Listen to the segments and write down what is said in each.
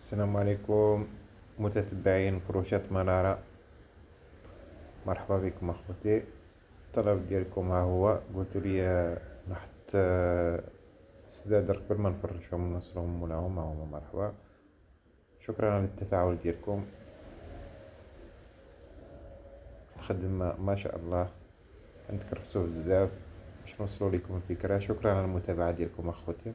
السلام عليكم متتبعين فروشات منارة. مرحبا بكم اخوتي. الطلب ديالكم ها هو، قلتوا لي نحط السدادر قبل ما نفرشهم ونوصلهم مولاهم. ها هما مرحبا، شكرا على التفاعل ديالكم. الخدمة ما شاء الله كنتكرفسوا بزاف باش نوصلوا لكم الفكرة. شكرا على المتابعة ديالكم اخوتي.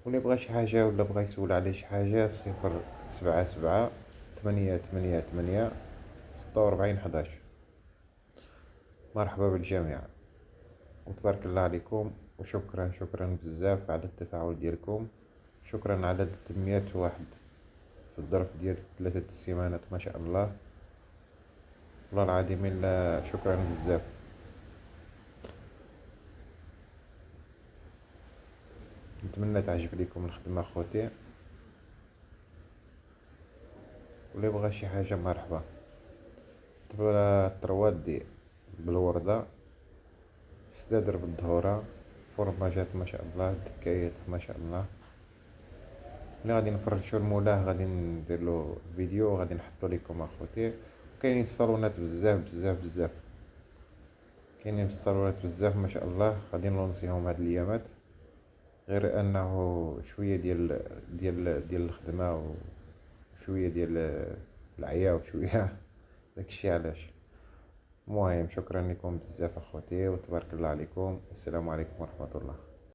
واللي بغى شي حاجة ولا بغى يسول على شي حاجة 077 888 46 11. مرحبا بالجميع وتبارك الله عليكم، وشكرا بزاف على التفاعل ديالكم. شكرا على 300 واحد في الظرف ديال 3 سيمانات، ما شاء الله. والله العظيم الا شكرا بزاف. نتمنى تعجب لكم الخدمة خوتي، واللي بغى شي حاجة مرحبا. الطرواد بالوردة، ستادر بالظهورة، فرماجات ما شاء الله، دكايات ما شاء الله. اللي غادي نفرشو المولاه غادي ندير له فيديو وغادي نحطو لكم اخوتي. كاينين الصالونات بزاف كاينين الصالونات بزاف ما شاء الله، غادي نلونسيهم هاد الايامات. غير انه شويه ديال الخدمه وشويه ديال العيا وشويه داكشي علاش. المهم شكرا لكم بزاف اخوتي، وتبارك الله عليكم، والسلام عليكم ورحمه الله.